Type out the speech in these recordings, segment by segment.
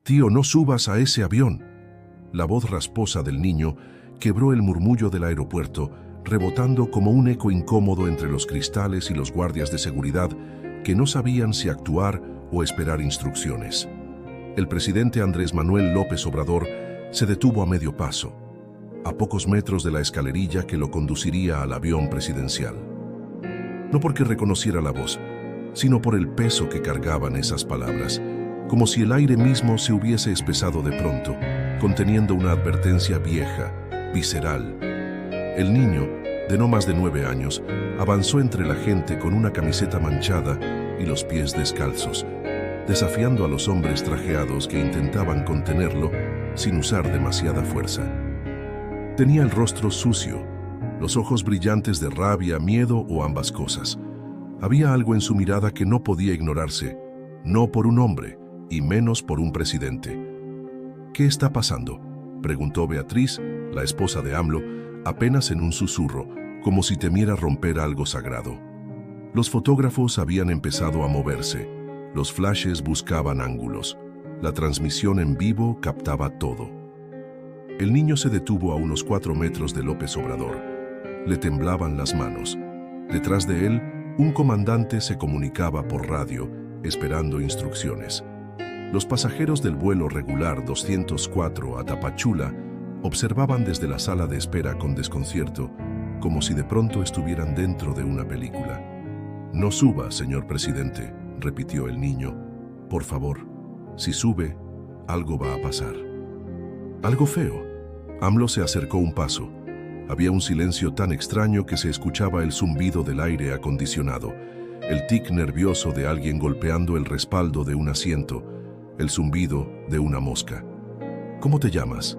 «Tío, no subas a ese avión». La voz rasposa del niño quebró el murmullo del aeropuerto, rebotando como un eco incómodo entre los cristales y los guardias de seguridad que no sabían si actuar o esperar instrucciones. El presidente Andrés Manuel López Obrador se detuvo a medio paso, a pocos metros de la escalerilla que lo conduciría al avión presidencial. No porque reconociera la voz, sino por el peso que cargaban esas palabras, como si el aire mismo se hubiese espesado de pronto, conteniendo una advertencia vieja, visceral. El niño, de no más de 9 años, avanzó entre la gente con una camiseta manchada y los pies descalzos, desafiando a los hombres trajeados que intentaban contenerlo sin usar demasiada fuerza. Tenía el rostro sucio, los ojos brillantes de rabia, miedo o ambas cosas. Había algo en su mirada que no podía ignorarse, no por un hombre, y menos por un presidente. «¿Qué está pasando?», preguntó Beatriz, la esposa de AMLO, apenas en un susurro, como si temiera romper algo sagrado. Los fotógrafos habían empezado a moverse, los flashes buscaban ángulos, la transmisión en vivo captaba todo. El niño se detuvo a unos 4 metros de López Obrador. Le temblaban las manos. Detrás de él, un comandante se comunicaba por radio, esperando instrucciones. Los pasajeros del vuelo regular 204 a Tapachula observaban desde la sala de espera con desconcierto, como si de pronto estuvieran dentro de una película. «No suba, señor presidente», repitió el niño. «Por favor, si sube, algo va a pasar». «Algo feo». AMLO se acercó un paso. Había un silencio tan extraño que se escuchaba el zumbido del aire acondicionado, el tic nervioso de alguien golpeando el respaldo de un asiento, el zumbido de una mosca. «¿Cómo te llamas?»,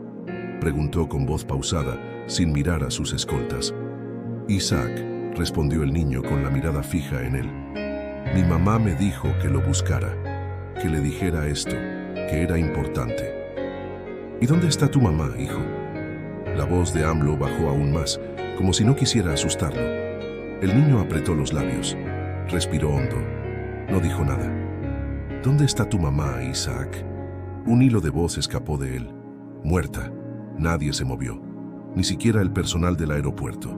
preguntó con voz pausada, sin mirar a sus escoltas. «Isaac», respondió el niño con la mirada fija en él. «Mi mamá me dijo que lo buscara, que le dijera esto, que era importante». «¿Y dónde está tu mamá, hijo?». La voz de AMLO bajó aún más, como si no quisiera asustarlo. El niño apretó los labios, respiró hondo, no dijo nada. «¿Dónde está tu mamá, Isaac?». Un hilo de voz escapó de él. «Muerta». Nadie se movió, ni siquiera el personal del aeropuerto.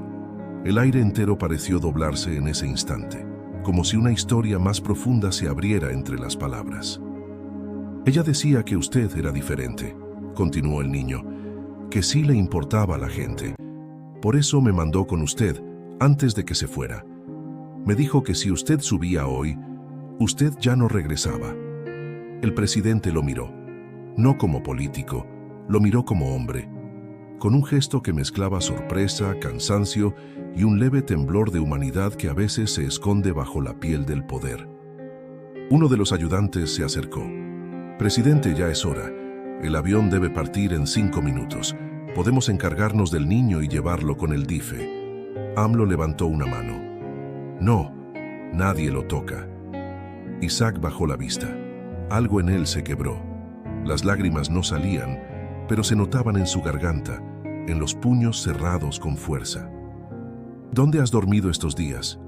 El aire entero pareció doblarse en ese instante, como si una historia más profunda se abriera entre las palabras. «Ella decía que usted era diferente», continuó el niño, «que sí le importaba a la gente. Por eso me mandó con usted antes de que se fuera. Me dijo que si usted subía hoy, usted ya no regresaba». El presidente lo miró, no como político, lo miró como hombre, con un gesto que mezclaba sorpresa, cansancio y un leve temblor de humanidad que a veces se esconde bajo la piel del poder. Uno de los ayudantes se acercó. «Presidente, ya es hora. El avión debe partir en 5 minutos. Podemos encargarnos del niño y llevarlo con el DIFE». AMLO levantó una mano. «No, nadie lo toca». Isaac bajó la vista. Algo en él se quebró. Las lágrimas no salían, pero se notaban en su garganta, en los puños cerrados con fuerza. «¿Dónde has dormido estos días?»,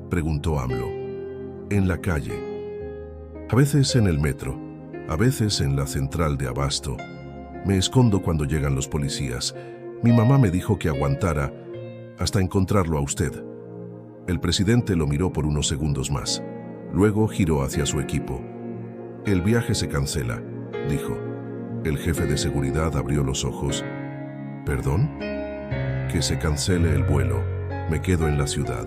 preguntó AMLO. «En la calle. A veces en el metro, a veces en la central de abasto. Me escondo cuando llegan los policías. Mi mamá me dijo que aguantara hasta encontrarlo a usted». El presidente lo miró por unos segundos más. Luego giró hacia su equipo. «El viaje se cancela», dijo. El jefe de seguridad abrió los ojos. «¿Perdón?». «Que se cancele el vuelo. Me quedo en la ciudad».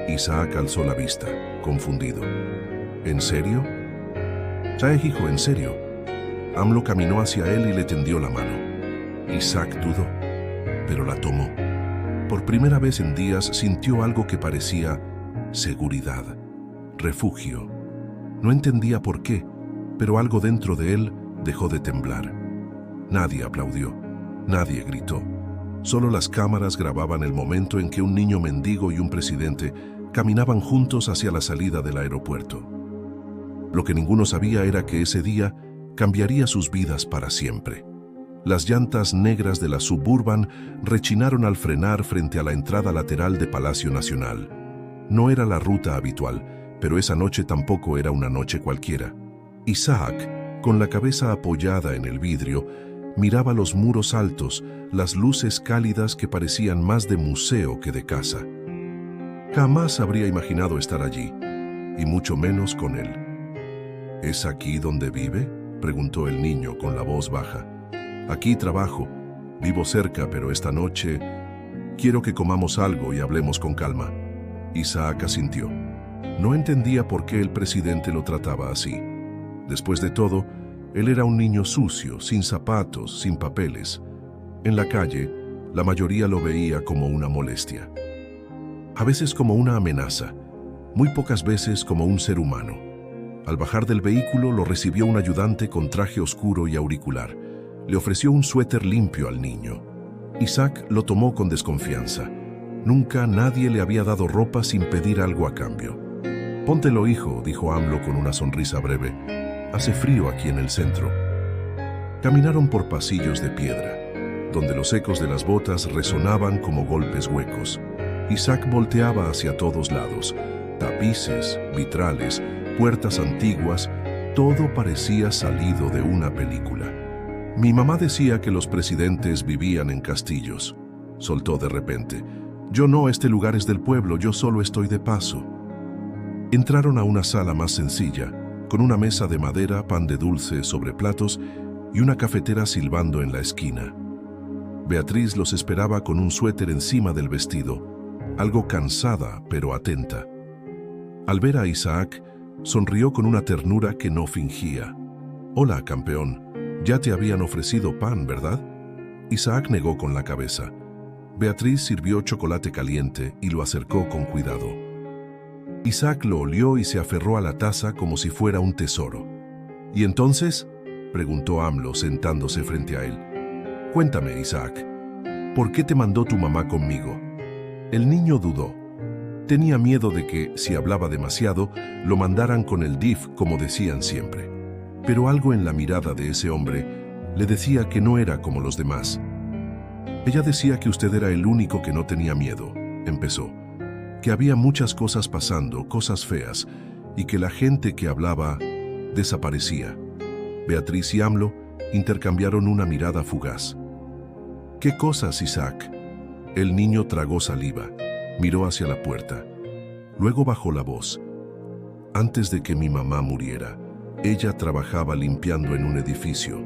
Isaac alzó la vista, confundido. «¿En serio?». «Ya, hijo, en serio». AMLO caminó hacia él y le tendió la mano. Isaac dudó, pero la tomó. Por primera vez en días sintió algo que parecía seguridad, refugio. No entendía por qué, pero algo dentro de él dejó de temblar. Nadie aplaudió, nadie gritó. Solo las cámaras grababan el momento en que un niño mendigo y un presidente caminaban juntos hacia la salida del aeropuerto. Lo que ninguno sabía era que ese día cambiaría sus vidas para siempre. Las llantas negras de la Suburban rechinaron al frenar frente a la entrada lateral de Palacio Nacional. No era la ruta habitual, pero esa noche tampoco era una noche cualquiera. Isaac, Con la cabeza apoyada en el vidrio, miraba los muros altos, las luces cálidas que parecían más de museo que de casa. Jamás habría imaginado estar allí, y mucho menos con él. ¿Es aquí donde vive?, preguntó el niño con la voz baja. Aquí trabajo. Vivo cerca, pero esta noche quiero que comamos algo y hablemos con calma. Isaac asintió. No entendía por qué el presidente lo trataba así. Después de todo, él era un niño sucio, sin zapatos, sin papeles. En la calle, la mayoría lo veía como una molestia. A veces como una amenaza, muy pocas veces como un ser humano. Al bajar del vehículo lo recibió un ayudante con traje oscuro y auricular. Le ofreció un suéter limpio al niño. Isaac lo tomó con desconfianza. Nunca nadie le había dado ropa sin pedir algo a cambio. «Póntelo, hijo», dijo AMLO con una sonrisa breve. «Hace frío aquí en el centro». Caminaron por pasillos de piedra, donde los ecos de las botas resonaban como golpes huecos. Isaac volteaba hacia todos lados. Tapices, vitrales, puertas antiguas, todo parecía salido de una película. «Mi mamá decía que los presidentes vivían en castillos», soltó de repente. «Yo no, este lugar es del pueblo, yo solo estoy de paso». Entraron a una sala más sencilla, con una mesa de madera, pan de dulce sobre platos y una cafetera silbando en la esquina. Beatriz los esperaba con un suéter encima del vestido, algo cansada pero atenta. Al ver a Isaac, sonrió con una ternura que no fingía. «Hola, campeón. Ya te habían ofrecido pan, ¿verdad?» Isaac negó con la cabeza. Beatriz sirvió chocolate caliente y lo acercó con cuidado. Isaac lo olió y se aferró a la taza como si fuera un tesoro. «¿Y entonces?», preguntó AMLO sentándose frente a él. «Cuéntame, Isaac, ¿por qué te mandó tu mamá conmigo?» El niño dudó. Tenía miedo de que, si hablaba demasiado, lo mandaran con el DIF, como decían siempre. Pero algo en la mirada de ese hombre le decía que no era como los demás. «Ella decía que usted era el único que no tenía miedo», empezó. «Que había muchas cosas pasando, cosas feas, y que la gente que hablaba desaparecía». Beatriz y AMLO intercambiaron una mirada fugaz. «¿Qué cosas, Isaac?». El niño tragó saliva, miró hacia la puerta. Luego bajó la voz. «Antes de que mi mamá muriera, ella trabajaba limpiando en un edificio.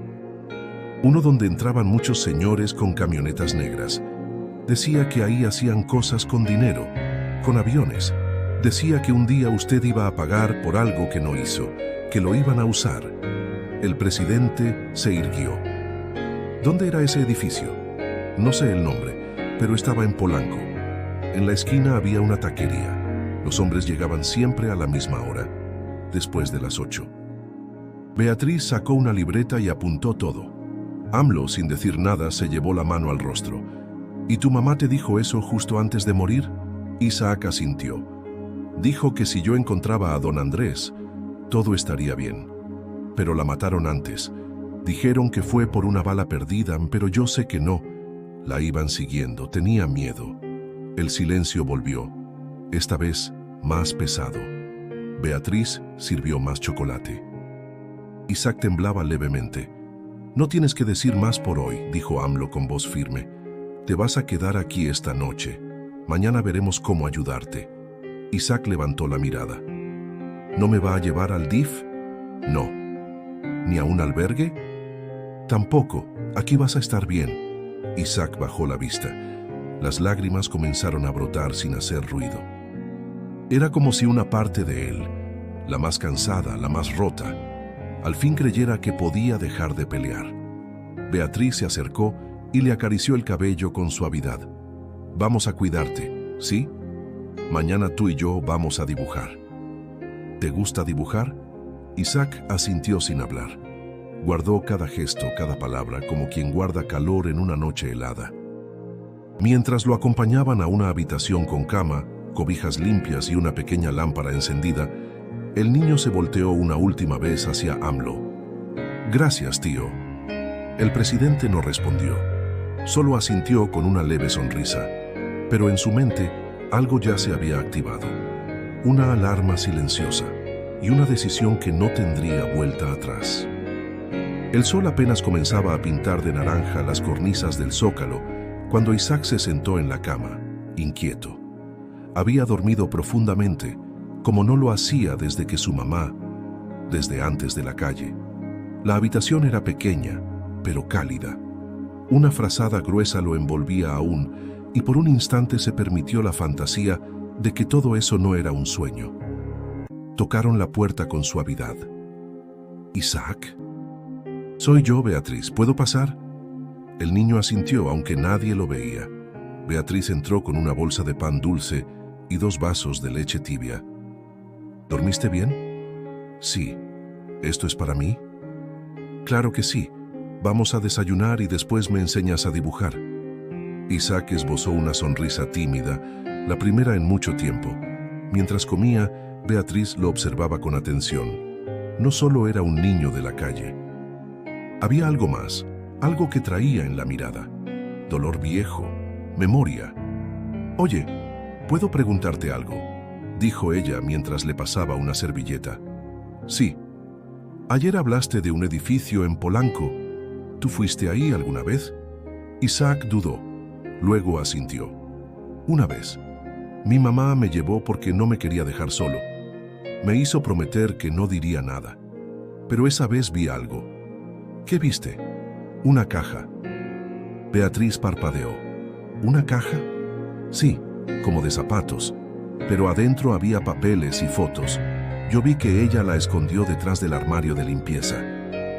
Uno donde entraban muchos señores con camionetas negras. Decía que ahí hacían cosas con dinero, con aviones. Decía que un día usted iba a pagar por algo que no hizo, que lo iban a usar». El presidente se irguió. «¿Dónde era ese edificio?». «No sé el nombre, pero estaba en Polanco. En la esquina había una taquería. Los hombres llegaban siempre a la misma hora, después de las 8. Beatriz sacó una libreta y apuntó todo. AMLO, sin decir nada, se llevó la mano al rostro. «¿Y tu mamá te dijo eso justo antes de morir?». Isaac asintió. «Dijo que si yo encontraba a don Andrés, todo estaría bien. Pero la mataron antes. Dijeron que fue por una bala perdida, pero yo sé que no. La iban siguiendo, tenía miedo». El silencio volvió, esta vez más pesado. Beatriz sirvió más chocolate. Isaac temblaba levemente. «No tienes que decir más por hoy», dijo AMLO con voz firme. «Te vas a quedar aquí esta noche. Mañana veremos cómo ayudarte». Isaac levantó la mirada. «¿No me va a llevar al DIF?». «No». «¿Ni a un albergue?». «Tampoco. Aquí vas a estar bien». Isaac bajó la vista. Las lágrimas comenzaron a brotar sin hacer ruido. Era como si una parte de él, la más cansada, la más rota, al fin creyera que podía dejar de pelear. Beatriz se acercó y le acarició el cabello con suavidad. «Vamos a cuidarte, ¿sí? Mañana tú y yo vamos a dibujar». «¿Te gusta dibujar?». Isaac asintió sin hablar. Guardó cada gesto, cada palabra, como quien guarda calor en una noche helada. Mientras lo acompañaban a una habitación con cama, cobijas limpias y una pequeña lámpara encendida, el niño se volteó una última vez hacia AMLO. «Gracias, tío». El presidente no respondió, solo asintió con una leve sonrisa, pero en su mente algo ya se había activado. Una alarma silenciosa y una decisión que no tendría vuelta atrás. El sol apenas comenzaba a pintar de naranja las cornisas del zócalo cuando Isaac se sentó en la cama, inquieto. Había dormido profundamente, como no lo hacía desde que su mamá, desde antes de la calle. La habitación era pequeña, pero cálida. Una frazada gruesa lo envolvía aún, y por un instante se permitió la fantasía de que todo eso no era un sueño. Tocaron la puerta con suavidad. «¿Isaac?» «Soy yo, Beatriz. ¿Puedo pasar?» El niño asintió, aunque nadie lo veía. Beatriz entró con una bolsa de pan dulce y 2 vasos de leche tibia. «¿Dormiste bien?» «Sí. ¿Esto es para mí?» «Claro que sí. Vamos a desayunar y después me enseñas a dibujar». Isaac esbozó una sonrisa tímida, la primera en mucho tiempo. Mientras comía, Beatriz lo observaba con atención. No solo era un niño de la calle. Había algo más, algo que traía en la mirada. Dolor viejo, memoria. «Oye, ¿puedo preguntarte algo?», dijo ella mientras le pasaba una servilleta. «Sí. Ayer hablaste de un edificio en Polanco. ¿Tú fuiste ahí alguna vez?» Isaac dudó, luego asintió. «Una vez. Mi mamá me llevó porque no me quería dejar solo. Me hizo prometer que no diría nada. Pero esa vez vi algo». «¿Qué viste?» «Una caja». Beatriz parpadeó. «¿Una caja?» «Sí, como de zapatos. Pero adentro había papeles y fotos. Yo vi que ella la escondió detrás del armario de limpieza.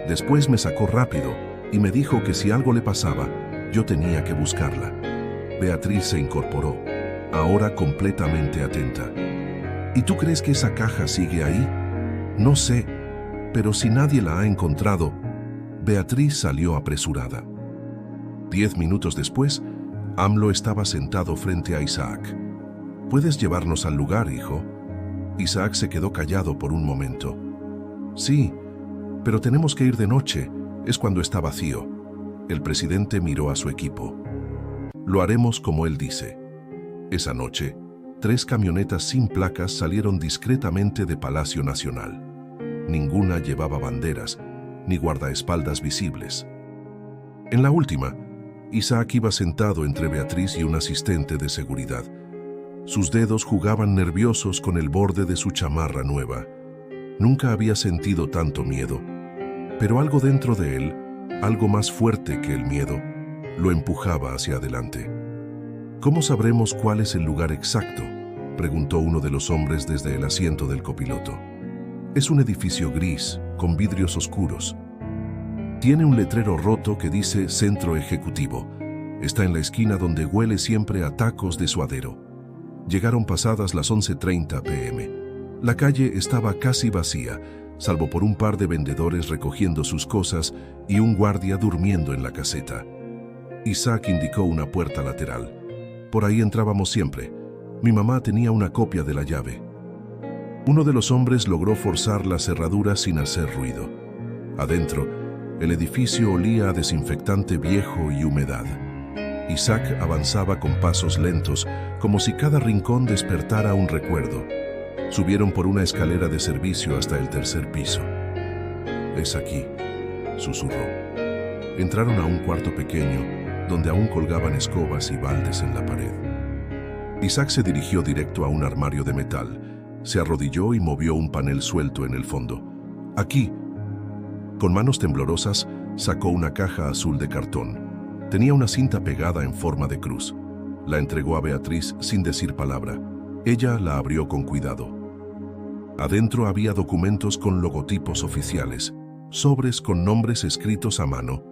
Después me sacó rápido y me dijo que si algo le pasaba, yo tenía que buscarla». Beatriz se incorporó, ahora completamente atenta. «¿Y tú crees que esa caja sigue ahí?» «No sé, pero si nadie la ha encontrado...» Beatriz salió apresurada. 10 minutos después, AMLO estaba sentado frente a Isaac. «¿Puedes llevarnos al lugar, hijo?» Isaac se quedó callado por un momento. «Sí, pero tenemos que ir de noche. Es cuando está vacío». El presidente miró a su equipo. «Lo haremos como él dice». Esa noche, 3 camionetas sin placas salieron discretamente de Palacio Nacional. Ninguna llevaba banderas, ni guardaespaldas visibles. En la última, Isaac iba sentado entre Beatriz y un asistente de seguridad. Sus dedos jugaban nerviosos con el borde de su chamarra nueva. Nunca había sentido tanto miedo, pero algo dentro de él, algo más fuerte que el miedo, lo empujaba hacia adelante. «¿Cómo sabremos cuál es el lugar exacto?», preguntó uno de los hombres desde el asiento del copiloto. «Es un edificio gris, con vidrios oscuros. Tiene un letrero roto que dice Centro Ejecutivo. Está en la esquina donde huele siempre a tacos de suadero». Llegaron pasadas las 11:30 p.m. La calle estaba casi vacía, salvo por un par de vendedores recogiendo sus cosas y un guardia durmiendo en la caseta. Isaac indicó una puerta lateral. «Por ahí entrábamos siempre. Mi mamá tenía una copia de la llave». Uno de los hombres logró forzar la cerradura sin hacer ruido. Adentro, el edificio olía a desinfectante viejo y humedad. Isaac avanzaba con pasos lentos, como si cada rincón despertara un recuerdo. Subieron por una escalera de servicio hasta el 3er piso. «Es aquí», susurró. Entraron a un cuarto pequeño, donde aún colgaban escobas y baldes en la pared. Isaac se dirigió directo a un armario de metal. Se arrodilló y movió un panel suelto en el fondo. «Aquí». Con manos temblorosas, sacó una caja azul de cartón. Tenía una cinta pegada en forma de cruz. La entregó a Beatriz sin decir palabra. Ella la abrió con cuidado. Adentro había documentos con logotipos oficiales, sobres con nombres escritos a mano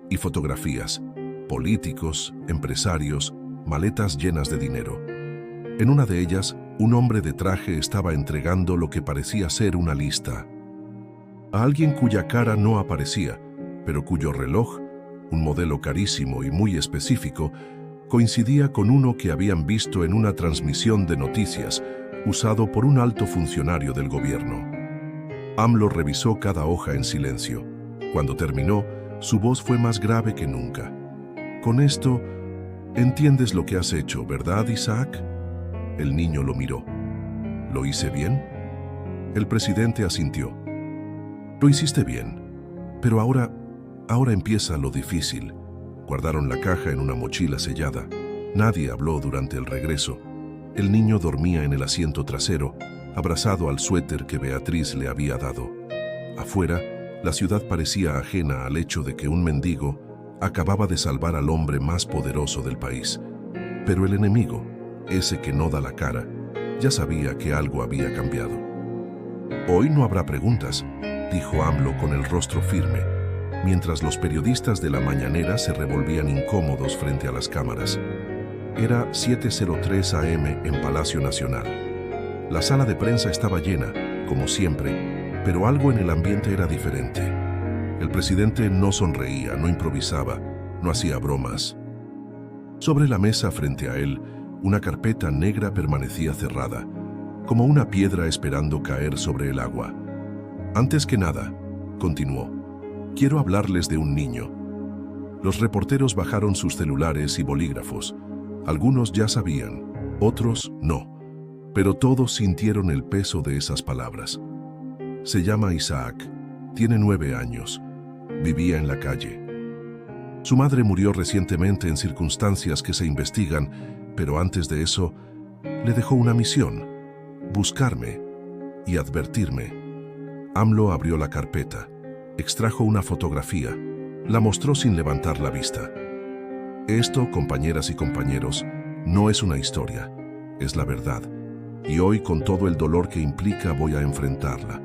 y fotografías, políticos, empresarios, maletas llenas de dinero. En una de ellas, un hombre de traje estaba entregando lo que parecía ser una lista a alguien cuya cara no aparecía, pero cuyo reloj, un modelo carísimo y muy específico, coincidía con uno que habían visto en una transmisión de noticias usado por un alto funcionario del gobierno. AMLO revisó cada hoja en silencio. Cuando terminó, su voz fue más grave que nunca. «Con esto, entiendes lo que has hecho, ¿verdad, Isaac?» El niño lo miró. «¿Lo hice bien?» El presidente asintió. «Lo hiciste bien, pero ahora Ahora empieza lo difícil. Guardaron la caja en una mochila sellada. Nadie habló durante el regreso. El niño dormía en el asiento trasero, abrazado al suéter que Beatriz le había dado. Afuera, la ciudad parecía ajena al hecho de que un mendigo acababa de salvar al hombre más poderoso del país. Pero el enemigo, ese que no da la cara, ya sabía que algo había cambiado. Hoy no habrá preguntas, dijo AMLO con el rostro firme, mientras los periodistas de la mañanera se revolvían incómodos frente a las cámaras. Era 7:03 a.m. en Palacio Nacional. La sala de prensa estaba llena, como siempre, pero algo en el ambiente era diferente. El presidente no sonreía, no improvisaba, no hacía bromas. Sobre la mesa frente a él, una carpeta negra permanecía cerrada, como una piedra esperando caer sobre el agua. Antes que nada, continuó, quiero hablarles de un niño. Los reporteros bajaron sus celulares y bolígrafos. Algunos ya sabían, otros no, pero todos sintieron el peso de esas palabras. Se llama Isaac, tiene 9 años, vivía en la calle. Su madre murió recientemente en circunstancias que se investigan, pero antes de eso, le dejó una misión, buscarme y advertirme. AMLO abrió la carpeta, extrajo una fotografía, la mostró sin levantar la vista. Esto, compañeras y compañeros, no es una historia, es la verdad. Y hoy, con todo el dolor que implica, voy a enfrentarla.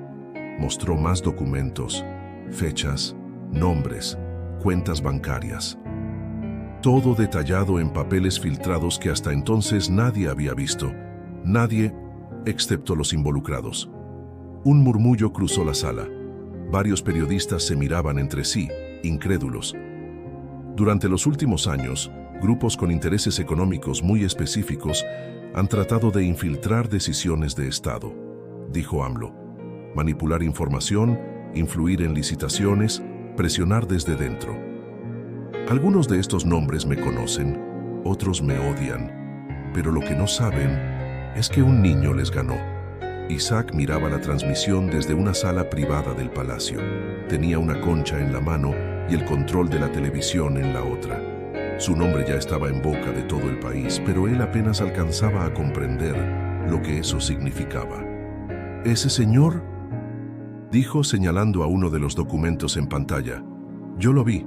Mostró más documentos, fechas, nombres, cuentas bancarias. Todo detallado en papeles filtrados que hasta entonces nadie había visto. Nadie, excepto los involucrados. Un murmullo cruzó la sala. Varios periodistas se miraban entre sí, incrédulos. Durante los últimos años, grupos con intereses económicos muy específicos han tratado de infiltrar decisiones de Estado, dijo AMLO. Manipular información, influir en licitaciones, presionar desde dentro. Algunos de estos nombres me conocen, otros me odian, pero lo que no saben es que un niño les ganó. Isaac miraba la transmisión desde una sala privada del palacio. Tenía una concha en la mano y el control de la televisión en la otra. Su nombre ya estaba en boca de todo el país, pero él apenas alcanzaba a comprender lo que eso significaba. «¿Ese señor?», dijo señalando a uno de los documentos en pantalla. «Yo lo vi.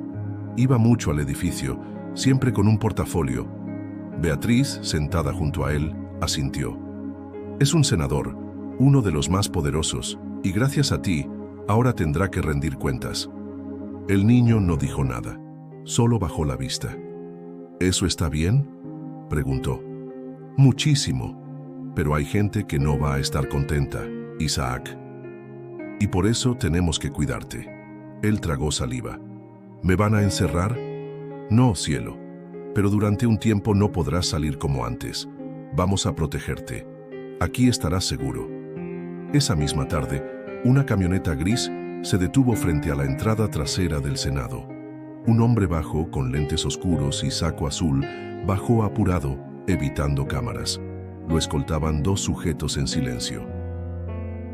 Iba mucho al edificio, siempre con un portafolio». Beatriz, sentada junto a él, asintió. «Es un senador, uno de los más poderosos, y gracias a ti, ahora tendrá que rendir cuentas». El niño no dijo nada, solo bajó la vista. «¿Eso está bien?», preguntó. «Muchísimo, pero hay gente que no va a estar contenta, Isaac. Y por eso tenemos que cuidarte». Él tragó saliva. «¿Me van a encerrar?». «No, cielo, pero durante un tiempo no podrás salir como antes. Vamos a protegerte. Aquí estarás seguro». Esa misma tarde, una camioneta gris se detuvo frente a la entrada trasera del Senado. Un hombre bajo, con lentes oscuros y saco azul, bajó apurado, evitando cámaras. Lo escoltaban 2 sujetos en silencio.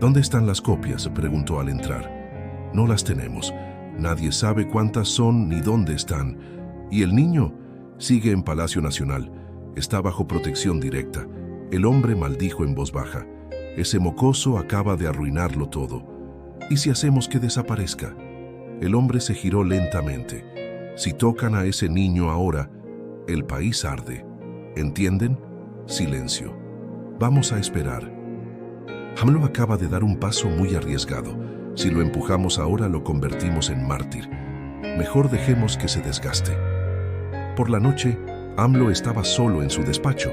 «¿Dónde están las copias?», preguntó al entrar. «No las tenemos. Nadie sabe cuántas son ni dónde están. ¿Y el niño?». «Sigue en Palacio Nacional. Está bajo protección directa». El hombre maldijo en voz baja. «Ese mocoso acaba de arruinarlo todo. ¿Y si hacemos que desaparezca?». El hombre se giró lentamente. «Si tocan a ese niño ahora, el país arde. ¿Entienden?». Silencio. «Vamos a esperar». AMLO acaba de dar un paso muy arriesgado. Si lo empujamos ahora, lo convertimos en mártir. Mejor dejemos que se desgaste. Por la noche, AMLO estaba solo en su despacho.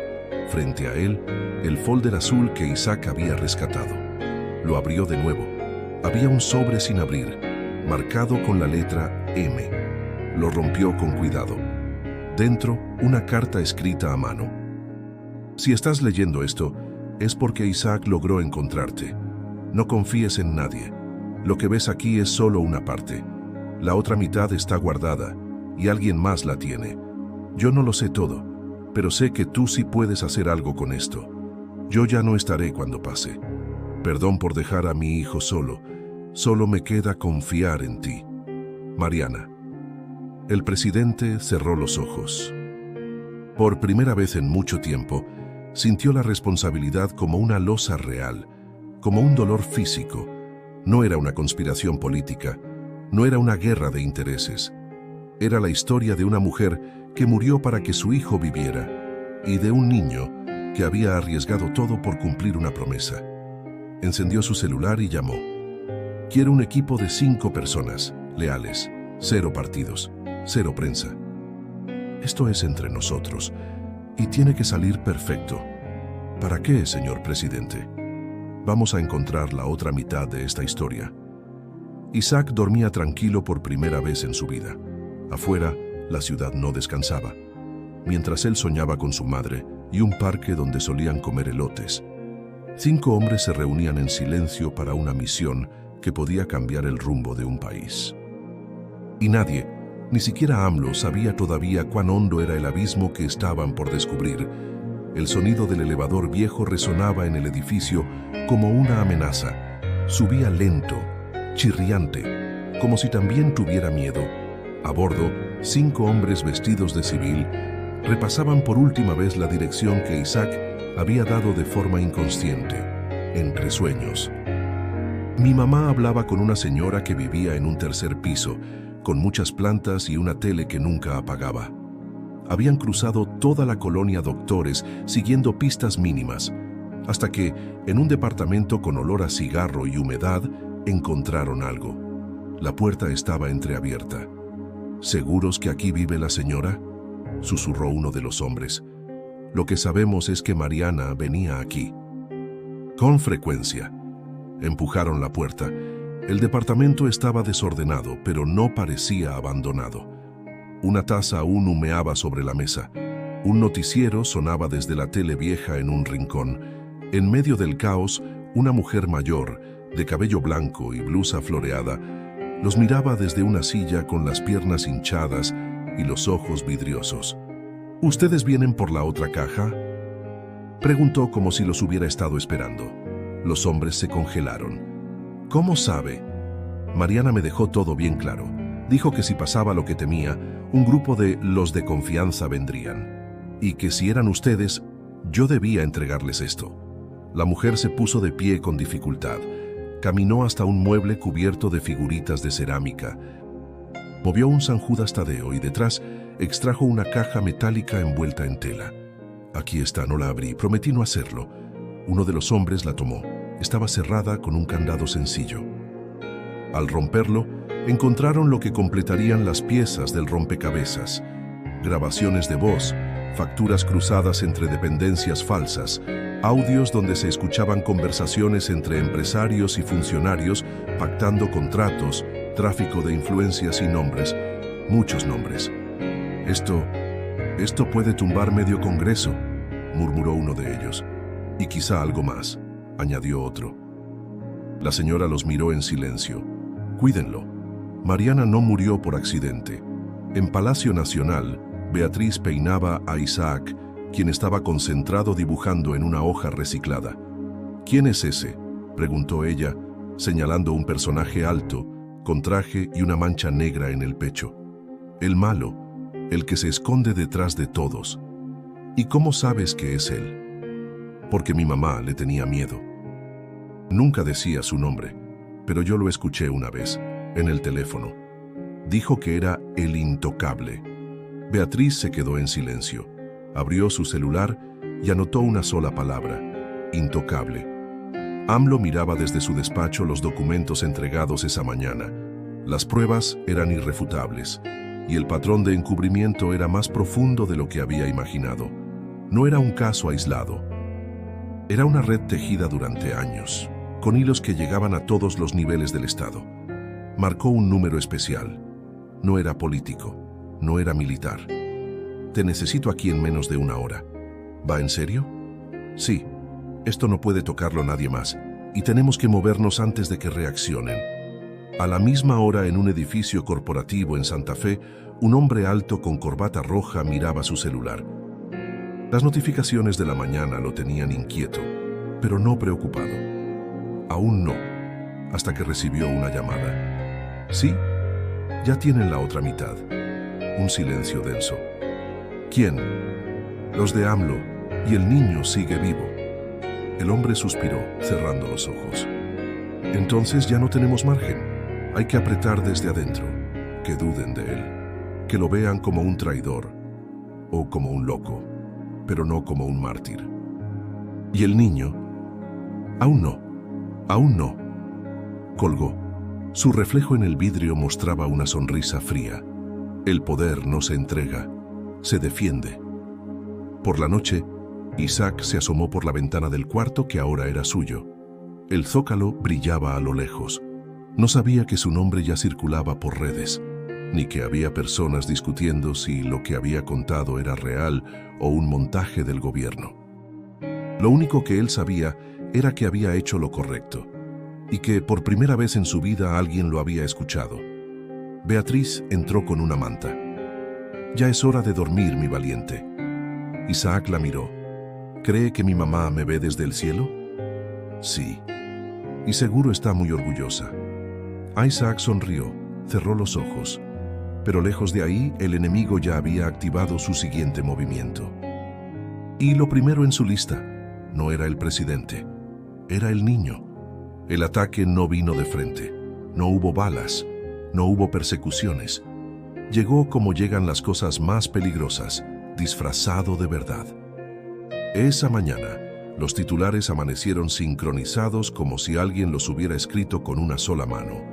Frente a él, el folder azul que Isaac había rescatado. Lo abrió de nuevo. Había un sobre sin abrir, marcado con la letra M. Lo rompió con cuidado. Dentro, una carta escrita a mano. «Si estás leyendo esto, es porque Isaac logró encontrarte. No confíes en nadie. Lo que ves aquí es solo una parte. La otra mitad está guardada, y alguien más la tiene. Yo no lo sé todo, pero sé que tú sí puedes hacer algo con esto. Yo ya no estaré cuando pase. Perdón por dejar a mi hijo solo. Solo me queda confiar en ti. Mariana». El presidente cerró los ojos. Por primera vez en mucho tiempo, sintió la responsabilidad como una losa real, como un dolor físico. No era una conspiración política, no era una guerra de intereses. Era la historia de una mujer que murió para que su hijo viviera y de un niño que había arriesgado todo por cumplir una promesa. Encendió su celular y llamó. Quiero un equipo de 5 personas, leales, 0 partidos, 0 prensa. Esto es entre nosotros y tiene que salir perfecto. ¿Para qué, señor presidente? Vamos a encontrar la otra mitad de esta historia. Isaac dormía tranquilo por primera vez en su vida. Afuera, la ciudad no descansaba, mientras él soñaba con su madre y un parque donde solían comer elotes. 5 hombres se reunían en silencio para una misión que podía cambiar el rumbo de un país. Y nadie, ni siquiera AMLO, sabía todavía cuán hondo era el abismo que estaban por descubrir. El sonido del elevador viejo resonaba en el edificio como una amenaza. Subía lento, chirriante, como si también tuviera miedo. A bordo, 5 hombres vestidos de civil repasaban por última vez la dirección que Isaac había dado de forma inconsciente, entre sueños. Mi mamá hablaba con una señora que vivía en un tercer piso, con muchas plantas y una tele que nunca apagaba. Habían cruzado toda la colonia Doctores siguiendo pistas mínimas, hasta que, en un departamento con olor a cigarro y humedad, encontraron algo. La puerta estaba entreabierta. ¿Seguros que aquí vive la señora?, susurró uno de los hombres. Lo que sabemos es que Mariana venía aquí. Con frecuencia. Empujaron la puerta. El departamento estaba desordenado, pero no parecía abandonado. Una taza aún humeaba sobre la mesa. Un noticiero sonaba desde la tele vieja en un rincón. En medio del caos, una mujer mayor, de cabello blanco y blusa floreada, los miraba desde una silla con las piernas hinchadas y los ojos vidriosos. ¿Ustedes vienen por la otra caja?, preguntó como si los hubiera estado esperando. Los hombres se congelaron. ¿Cómo sabe? Mariana me dejó todo bien claro. Dijo que si pasaba lo que temía, un grupo de los de confianza vendrían. Y que si eran ustedes, yo debía entregarles esto. La mujer se puso de pie con dificultad. Caminó hasta un mueble cubierto de figuritas de cerámica. Movió un San Judas Tadeo y detrás extrajo una caja metálica envuelta en tela. Aquí está, no la abrí, prometí no hacerlo. Uno de los hombres la tomó. Estaba cerrada con un candado sencillo. Al romperlo, encontraron lo que completarían las piezas del rompecabezas. Grabaciones de voz, facturas cruzadas entre dependencias falsas, audios donde se escuchaban conversaciones entre empresarios y funcionarios pactando contratos, tráfico de influencias y nombres, muchos nombres. Esto puede tumbar medio Congreso, murmuró uno de ellos. Y quizá algo más, añadió otro. La señora los miró en silencio. Cuídenlo. Mariana no murió por accidente. En Palacio Nacional, Beatriz peinaba a Isaac, quien estaba concentrado dibujando en una hoja reciclada. ¿Quién es ese?, preguntó ella, señalando un personaje alto, con traje y una mancha negra en el pecho. El malo, el que se esconde detrás de todos. ¿Y cómo sabes que es él? Porque mi mamá le tenía miedo. Nunca decía su nombre, pero yo lo escuché una vez, en el teléfono. Dijo que era el intocable. Beatriz se quedó en silencio. Abrió su celular y anotó una sola palabra: intocable. AMLO miraba desde su despacho los documentos entregados esa mañana. Las pruebas eran irrefutables, y el patrón de encubrimiento era más profundo de lo que había imaginado. No era un caso aislado. Era una red tejida durante años, con hilos que llegaban a todos los niveles del Estado. Marcó un número especial. No era político, no era militar. Te necesito aquí en menos de una hora. ¿Va en serio? Sí. Esto no puede tocarlo nadie más, y tenemos que movernos antes de que reaccionen. A la misma hora, en un edificio corporativo en Santa Fe, un hombre alto con corbata roja miraba su celular. Las notificaciones de la mañana lo tenían inquieto, pero no preocupado. Aún no, hasta que recibió una llamada. Sí, ya tienen la otra mitad. un silencio denso. ¿Quién? Los de AMLO, y el niño sigue vivo. El hombre suspiró, cerrando los ojos. Entonces ya no tenemos margen. Hay que apretar desde adentro, que duden de él, que lo vean como un traidor o como un loco, pero no como un mártir. ¿Y el niño? Aún no, aún no. Colgó. Su reflejo en el vidrio mostraba una sonrisa fría. El poder no se entrega, se defiende. Por la noche, Isaac se asomó por la ventana del cuarto que ahora era suyo. El zócalo brillaba a lo lejos. No sabía que su nombre ya circulaba por redes, ni que había personas discutiendo si lo que había contado era real o un montaje del gobierno. Lo único que él sabía era que había hecho lo correcto, y que por primera vez en su vida alguien lo había escuchado. Beatriz entró con una manta. «Ya es hora de dormir, mi valiente». Isaac la miró. «¿Cree que mi mamá me ve desde el cielo?» «Sí. Y seguro está muy orgullosa». Isaac sonrió, cerró los ojos. Pero lejos de ahí, el enemigo ya había activado su siguiente movimiento. Y lo primero en su lista no era el presidente, era el niño. El ataque no vino de frente, no hubo balas, no hubo persecuciones. Llegó como llegan las cosas más peligrosas, disfrazado de verdad. Esa mañana, los titulares amanecieron sincronizados como si alguien los hubiera escrito con una sola mano.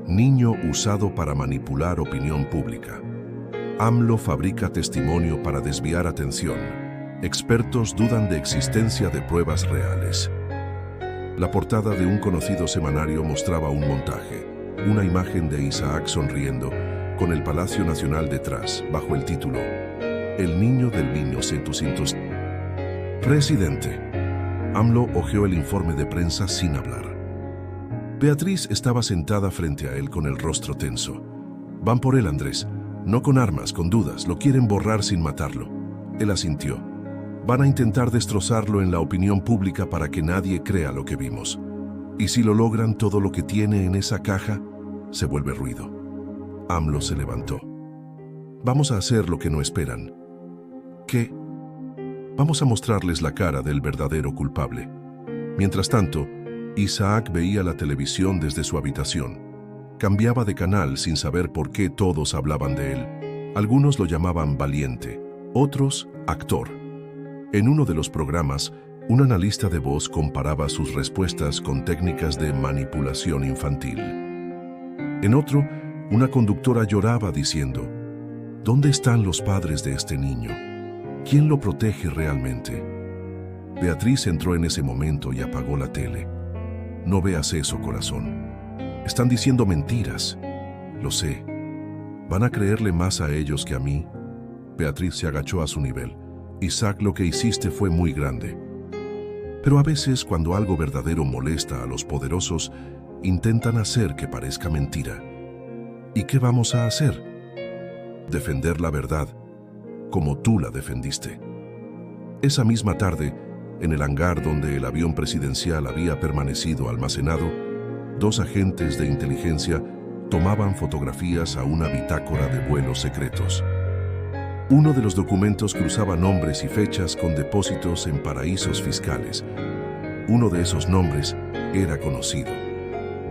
Niño usado para manipular opinión pública. AMLO fabrica testimonio para desviar atención. Expertos dudan de existencia de pruebas reales. La portada de un conocido semanario mostraba un montaje, una imagen de Isaac sonriendo, con el Palacio Nacional detrás, bajo el título El niño del 1900. Presidente. AMLO hojeó el informe de prensa sin hablar. Beatriz estaba sentada frente a él con el rostro tenso. «Van por él, Andrés. No con armas, con dudas. Lo quieren borrar sin matarlo». Él asintió. «Van a intentar destrozarlo en la opinión pública para que nadie crea lo que vimos. Y si lo logran, todo lo que tiene en esa caja se vuelve ruido». AMLO se levantó. «Vamos a hacer lo que no esperan». «¿Qué?» «Vamos a mostrarles la cara del verdadero culpable». Mientras tanto, Isaac veía la televisión desde su habitación. Cambiaba de canal sin saber por qué todos hablaban de él. Algunos lo llamaban valiente, otros actor. En uno de los programas, un analista de voz comparaba sus respuestas con técnicas de manipulación infantil. En otro, una conductora lloraba diciendo: «¿Dónde están los padres de este niño? ¿Quién lo protege realmente?». Beatriz entró en ese momento y apagó la tele. «No veas eso, corazón. Están diciendo mentiras. Lo sé. ¿Van a creerle más a ellos que a mí?». Beatriz se agachó a su nivel. «Isaac, lo que hiciste fue muy grande. Pero a veces, cuando algo verdadero molesta a los poderosos, intentan hacer que parezca mentira. ¿Y qué vamos a hacer? Defender la verdad, como tú la defendiste». Esa misma tarde, en el hangar donde el avión presidencial había permanecido almacenado, 2 agentes de inteligencia tomaban fotografías a una bitácora de vuelos secretos. Uno de los documentos cruzaba nombres y fechas con depósitos en paraísos fiscales. Uno de esos nombres era conocido,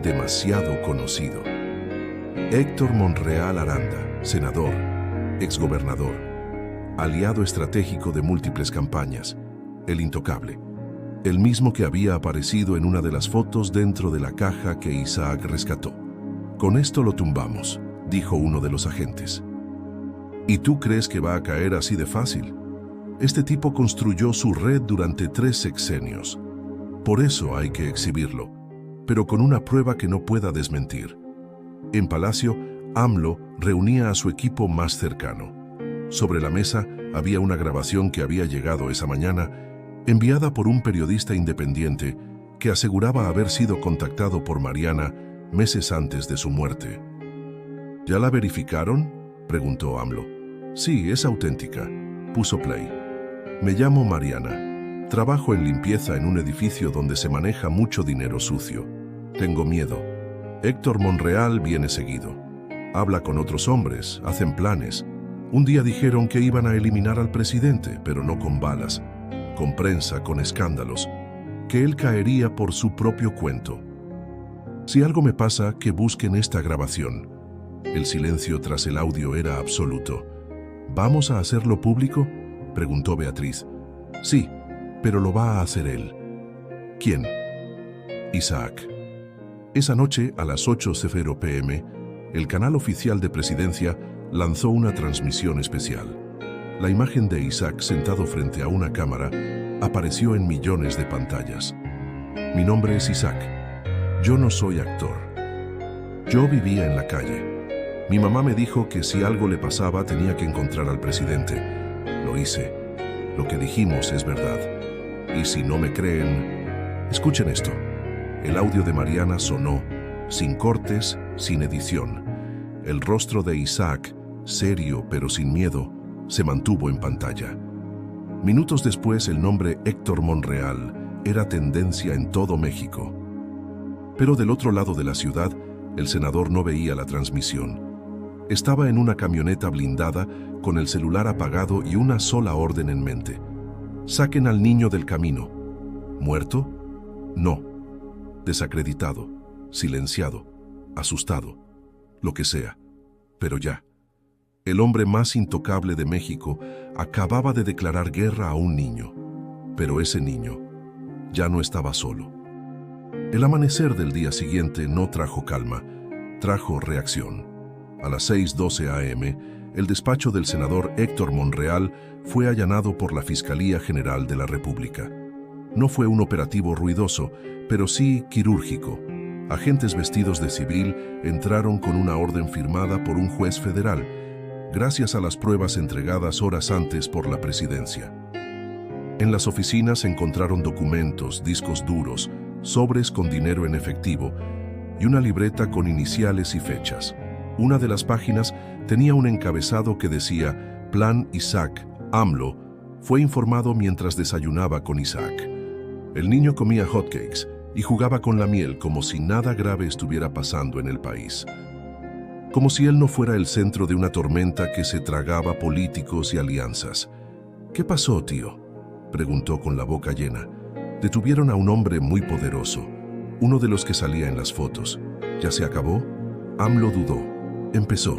demasiado conocido. Héctor Monreal Aranda, senador, exgobernador, aliado estratégico de múltiples campañas, el intocable, el mismo que había aparecido en una de las fotos dentro de la caja que Isaac rescató. «Con esto lo tumbamos», dijo uno de los agentes. «¿Y tú crees que va a caer así de fácil? Este tipo construyó su red durante 3 sexenios. Por eso hay que exhibirlo, pero con una prueba que no pueda desmentir». En Palacio, AMLO reunía a su equipo más cercano. Sobre la mesa había una grabación que había llegado esa mañana, enviada por un periodista independiente que aseguraba haber sido contactado por Mariana meses antes de su muerte. «¿Ya la verificaron?», preguntó AMLO. «Sí, es auténtica», puso play. «Me llamo Mariana. Trabajo en limpieza en un edificio donde se maneja mucho dinero sucio. Tengo miedo. Héctor Monreal viene seguido. Habla con otros hombres, hacen planes. Un día dijeron que iban a eliminar al presidente, pero no con balas, con prensa, con escándalos, que él caería por su propio cuento. Si algo me pasa, que busquen esta grabación. El silencio tras el audio era absoluto. ¿Vamos a hacerlo público?, preguntó Beatriz. Sí, pero lo va a hacer él. ¿Quién? Isaac. Esa noche, a las 8:00 p.m., el canal oficial de Presidencia lanzó una transmisión especial. La imagen de Isaac sentado frente a una cámara apareció en millones de pantallas. Mi nombre es Isaac. Yo no soy actor. Yo vivía en la calle. Mi mamá me dijo que si algo le pasaba tenía que encontrar al presidente. Lo hice. Lo que dijimos es verdad. Y si no me creen, escuchen esto. El audio de Mariana sonó, sin cortes, sin edición. El rostro de Isaac, serio pero sin miedo, se mantuvo en pantalla. Minutos después, el nombre Héctor Monreal era tendencia en todo México. Pero del otro lado de la ciudad, el senador no veía la transmisión. Estaba en una camioneta blindada, con el celular apagado y una sola orden en mente. Saquen al niño del camino. ¿Muerto? No. Desacreditado, silenciado, asustado, lo que sea. Pero ya. El hombre más intocable de México acababa de declarar guerra a un niño. Pero ese niño ya no estaba solo. El amanecer del día siguiente no trajo calma, trajo reacción. A las 6:12 a.m., el despacho del senador Héctor Monreal fue allanado por la Fiscalía General de la República. No fue un operativo ruidoso, pero sí quirúrgico. Agentes vestidos de civil entraron con una orden firmada por un juez federal, gracias a las pruebas entregadas horas antes por la presidencia. En las oficinas se encontraron documentos, discos duros, sobres con dinero en efectivo y una libreta con iniciales y fechas. Una de las páginas tenía un encabezado que decía: Plan Isaac, AMLO, fue informado mientras desayunaba con Isaac. El niño comía hotcakes y jugaba con la miel como si nada grave estuviera pasando en el país. Como si él no fuera el centro de una tormenta que se tragaba políticos y alianzas. ¿Qué pasó, tío?, preguntó con la boca llena. Detuvieron a un hombre muy poderoso, uno de los que salía en las fotos. ¿Ya se acabó? AMLO dudó. Empezó.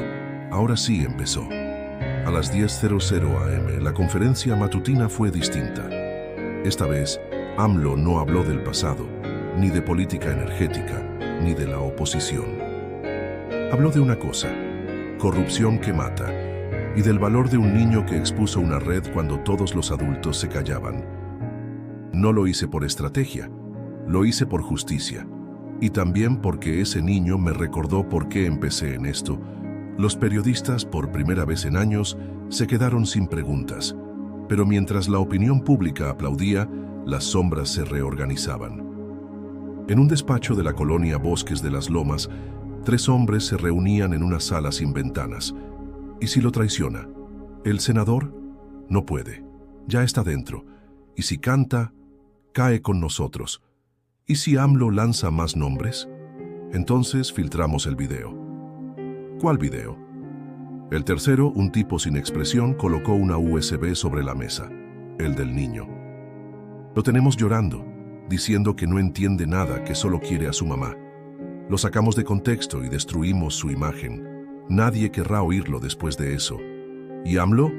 Ahora sí empezó. A las 10:00 a.m. la conferencia matutina fue distinta. Esta vez, AMLO no habló del pasado, ni de política energética, ni de la oposición. Habló de una cosa: corrupción que mata, y del valor de un niño que expuso una red cuando todos los adultos se callaban. No lo hice por estrategia, lo hice por justicia, y también porque ese niño me recordó por qué empecé en esto. Los periodistas, por primera vez en años, se quedaron sin preguntas, pero mientras la opinión pública aplaudía, las sombras se reorganizaban. En un despacho de la colonia Bosques de las Lomas, 3 hombres se reunían en una sala sin ventanas. ¿Y si lo traiciona? ¿El senador? No puede. Ya está dentro. ¿Y si canta? Cae con nosotros. ¿Y si AMLO lanza más nombres? Entonces filtramos el video. ¿Cuál video? El tercero, un tipo sin expresión, colocó una USB sobre la mesa. El del niño. Lo tenemos llorando, diciendo que no entiende nada, que solo quiere a su mamá. Lo sacamos de contexto y destruimos su imagen. Nadie querrá oírlo después de eso. ¿Y AMLO?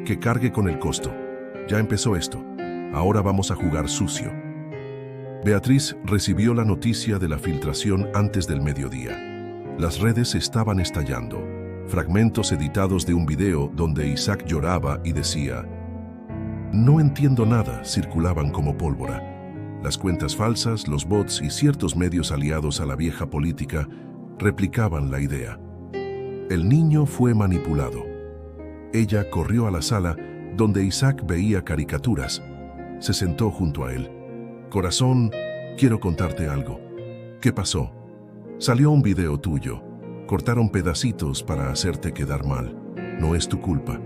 Que cargue con el costo. Ya empezó esto. Ahora vamos a jugar sucio. Beatriz recibió la noticia de la filtración antes del mediodía. Las redes estaban estallando. Fragmentos editados de un video donde Isaac lloraba y decía: "No entiendo nada", circulaban como pólvora. Las cuentas falsas, los bots y ciertos medios aliados a la vieja política replicaban la idea. El niño fue manipulado. Ella corrió a la sala donde Isaac veía caricaturas. Se sentó junto a él. «Corazón, quiero contarte algo». «¿Qué pasó?» «Salió un video tuyo. Cortaron pedacitos para hacerte quedar mal. No es tu culpa.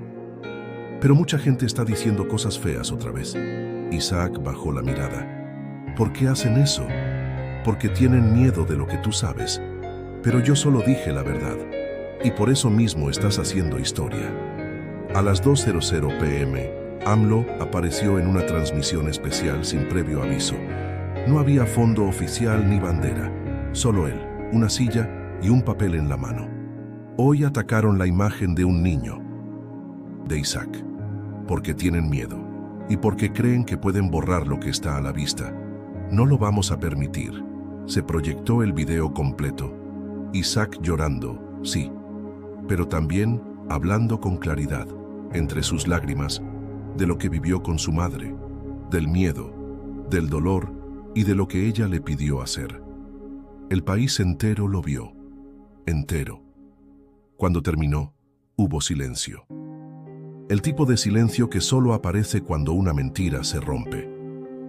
Pero mucha gente está diciendo cosas feas otra vez». Isaac bajó la mirada. «¿Por qué hacen eso? Porque tienen miedo de lo que tú sabes. Pero yo solo dije la verdad. Y por eso mismo estás haciendo historia». A las 2:00 p.m., AMLO apareció en una transmisión especial sin previo aviso. No había fondo oficial ni bandera, solo él, una silla y un papel en la mano. Hoy atacaron la imagen de un niño, de Isaac, porque tienen miedo y porque creen que pueden borrar lo que está a la vista. No lo vamos a permitir. Se proyectó el video completo. Isaac llorando, sí, pero también hablando con claridad, entre sus lágrimas, de lo que vivió con su madre, del miedo, del dolor y de lo que ella le pidió hacer. El país entero lo vio, entero. Cuando terminó, hubo silencio. El tipo de silencio que solo aparece cuando una mentira se rompe.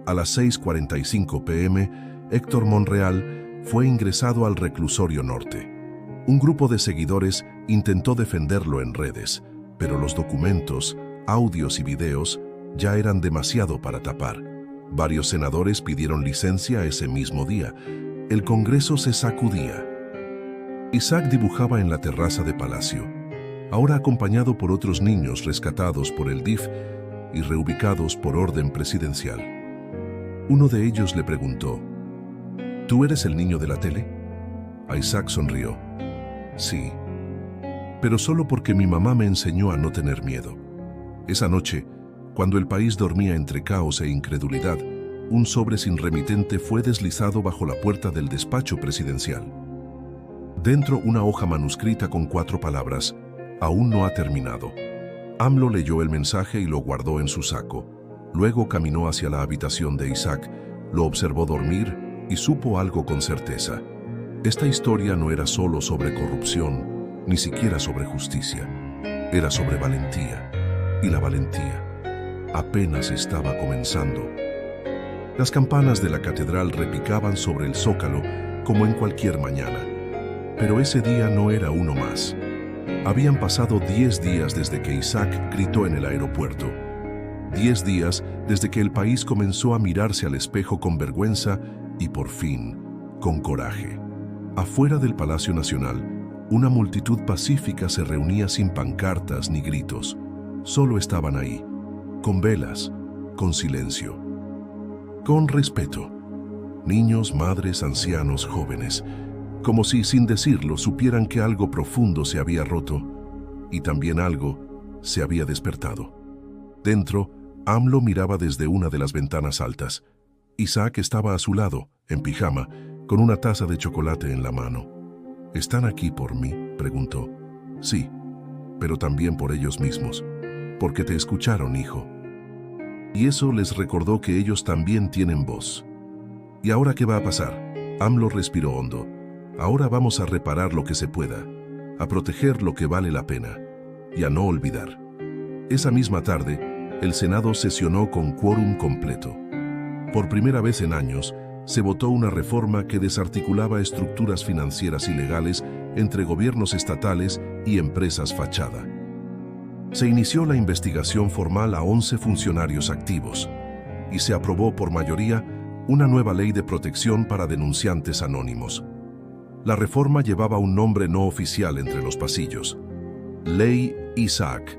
A las 6:45 p.m., Héctor Monreal fue ingresado al reclusorio norte. Un grupo de seguidores intentó defenderlo en redes, pero los documentos, audios y videos ya eran demasiado para tapar. Varios senadores pidieron licencia ese mismo día. El Congreso se sacudía. Isaac dibujaba en la terraza de Palacio, ahora acompañado por otros niños rescatados por el DIF y reubicados por orden presidencial. Uno de ellos le preguntó, ¿tú eres el niño de la tele? A Isaac sonrió. Sí, pero solo porque mi mamá me enseñó a no tener miedo. Esa noche, cuando el país dormía entre caos e incredulidad, un sobre sin remitente fue deslizado bajo la puerta del despacho presidencial. Dentro una hoja manuscrita con 4 palabras, aún no ha terminado. AMLO leyó el mensaje y lo guardó en su saco. Luego caminó hacia la habitación de Isaac, lo observó dormir y supo algo con certeza. Esta historia no era solo sobre corrupción, ni siquiera sobre justicia. Era sobre valentía. Y la valentía apenas estaba comenzando. Las campanas de la catedral repicaban sobre el zócalo como en cualquier mañana. Pero ese día no era uno más. Habían pasado 10 días desde que Isaac gritó en el aeropuerto. 10 días desde que el país comenzó a mirarse al espejo con vergüenza y por fin, con coraje. Afuera del Palacio Nacional, una multitud pacífica se reunía sin pancartas ni gritos. Solo estaban ahí, con velas, con silencio, con respeto. Niños, madres, ancianos, jóvenes, como si sin decirlo supieran que algo profundo se había roto y también algo se había despertado. Dentro, AMLO miraba desde una de las ventanas altas. Isaac estaba a su lado, en pijama, con una taza de chocolate en la mano. ¿Están aquí por mí?, preguntó. Sí, pero también por ellos mismos. Porque te escucharon, hijo. Y eso les recordó que ellos también tienen voz. ¿Y ahora qué va a pasar? AMLO respiró hondo. Ahora vamos a reparar lo que se pueda, a proteger lo que vale la pena, y a no olvidar. Esa misma tarde, el Senado sesionó con quórum completo. Por primera vez en años, se votó una reforma que desarticulaba estructuras financieras ilegales entre gobiernos estatales y empresas fachada. Se inició la investigación formal a 11 funcionarios activos y se aprobó por mayoría una nueva ley de protección para denunciantes anónimos. La reforma llevaba un nombre no oficial entre los pasillos: Ley Isaac.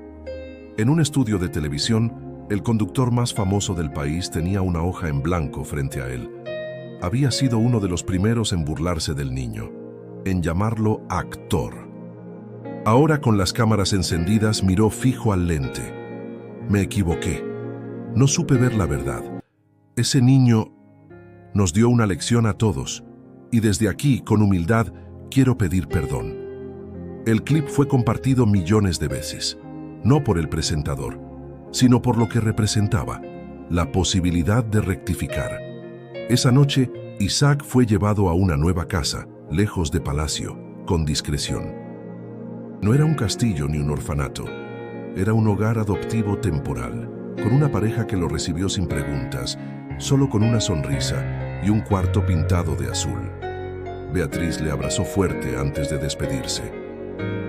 En un estudio de televisión, el conductor más famoso del país tenía una hoja en blanco frente a él. Había sido uno de los primeros en burlarse del niño, en llamarlo actor. Ahora, con las cámaras encendidas, miró fijo al lente. Me equivoqué. No supe ver la verdad. Ese niño nos dio una lección a todos, y desde aquí, con humildad, quiero pedir perdón. El clip fue compartido millones de veces, no por el presentador, sino por lo que representaba, la posibilidad de rectificar. Esa noche, Isaac fue llevado a una nueva casa, lejos de Palacio, con discreción. No era un castillo ni un orfanato, era un hogar adoptivo temporal, con una pareja que lo recibió sin preguntas, solo con una sonrisa y un cuarto pintado de azul. Beatriz le abrazó fuerte antes de despedirse.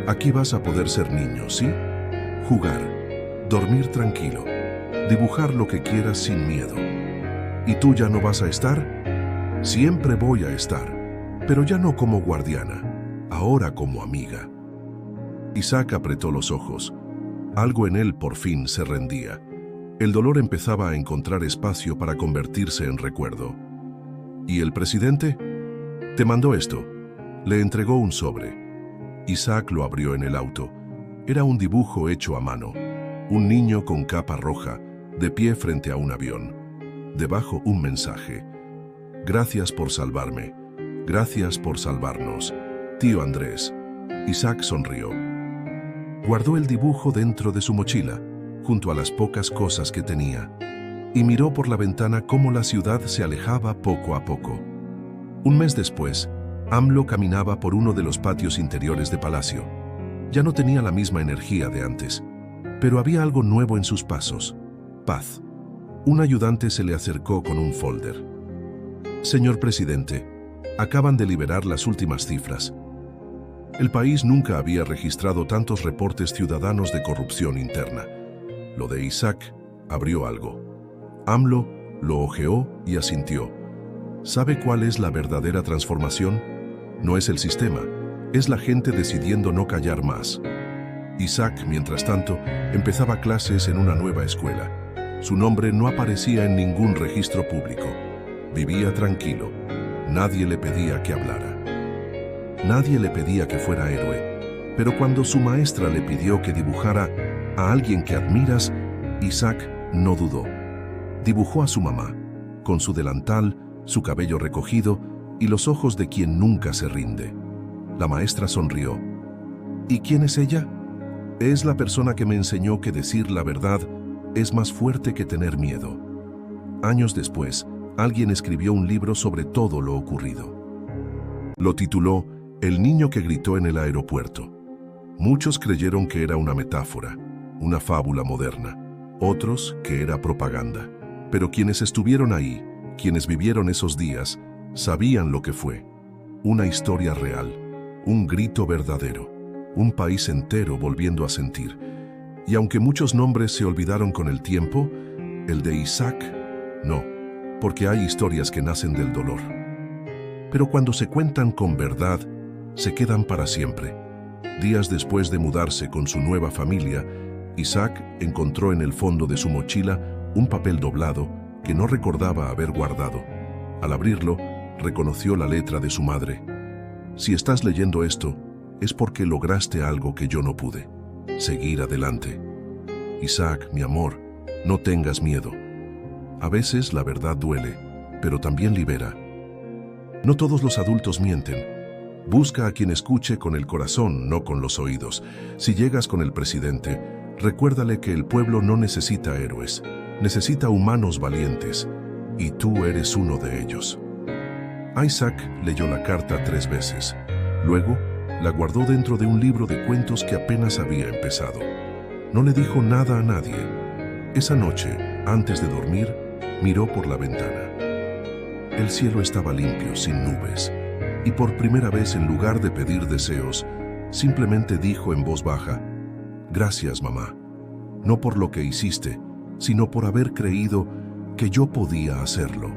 Aquí vas a poder ser niño, ¿sí? Jugar, dormir tranquilo, dibujar lo que quieras sin miedo. ¿Y tú ya no vas a estar? Siempre voy a estar, pero ya no como guardiana, ahora como amiga. Isaac apretó los ojos. Algo en él por fin se rendía. El dolor empezaba a encontrar espacio para convertirse en recuerdo. ¿Y el presidente? Te mandó esto. Le entregó un sobre. Isaac lo abrió en el auto. Era un dibujo hecho a mano. Un niño con capa roja, de pie frente a un avión. Debajo un mensaje. Gracias por salvarme. Gracias por salvarnos. Tío Andrés. Isaac sonrió. Guardó el dibujo dentro de su mochila, junto a las pocas cosas que tenía, y miró por la ventana cómo la ciudad se alejaba poco a poco. Un mes después, AMLO caminaba por uno de los patios interiores de Palacio. Ya no tenía la misma energía de antes, pero había algo nuevo en sus pasos: paz. Un ayudante se le acercó con un folder. Señor presidente, acaban de liberar las últimas cifras. El país nunca había registrado tantos reportes ciudadanos de corrupción interna. Lo de Isaac abrió algo. AMLO lo hojeó y asintió. ¿Sabe cuál es la verdadera transformación? No es el sistema, es la gente decidiendo no callar más. Isaac, mientras tanto, empezaba clases en una nueva escuela. Su nombre no aparecía en ningún registro público. Vivía tranquilo. Nadie le pedía que hablara. Nadie le pedía que fuera héroe. Pero cuando su maestra le pidió que dibujara a alguien que admiras, Isaac no dudó. Dibujó a su mamá, con su delantal, su cabello recogido y los ojos de quien nunca se rinde. La maestra sonrió. ¿Y quién es ella? Es la persona que me enseñó que decir la verdad es más fuerte que tener miedo. Años después, alguien escribió un libro sobre todo lo ocurrido. Lo tituló El niño que gritó en el aeropuerto. Muchos creyeron que era una metáfora, una fábula moderna. Otros que era propaganda. Pero quienes estuvieron ahí, quienes vivieron esos días, sabían lo que fue. Una historia real, un grito verdadero, un país entero volviendo a sentir. Y aunque muchos nombres se olvidaron con el tiempo, el de Isaac, no, porque hay historias que nacen del dolor. Pero cuando se cuentan con verdad, se quedan para siempre. Días después de mudarse con su nueva familia, Isaac encontró en el fondo de su mochila un papel doblado que no recordaba haber guardado. Al abrirlo, reconoció la letra de su madre. Si estás leyendo esto, es porque lograste algo que yo no pude. Seguir adelante. Isaac, mi amor, no tengas miedo. A veces la verdad duele, pero también libera. No todos los adultos mienten. Busca a quien escuche con el corazón, no con los oídos. Si llegas con el presidente, recuérdale que el pueblo no necesita héroes, necesita humanos valientes, y tú eres uno de ellos. Isaac leyó la carta 3 veces. Luego, la guardó dentro de un libro de cuentos que apenas había empezado. No le dijo nada a nadie. Esa noche, antes de dormir, miró por la ventana. El cielo estaba limpio, sin nubes, y por primera vez, en lugar de pedir deseos, simplemente dijo en voz baja: Gracias, mamá, no por lo que hiciste, sino por haber creído que yo podía hacerlo.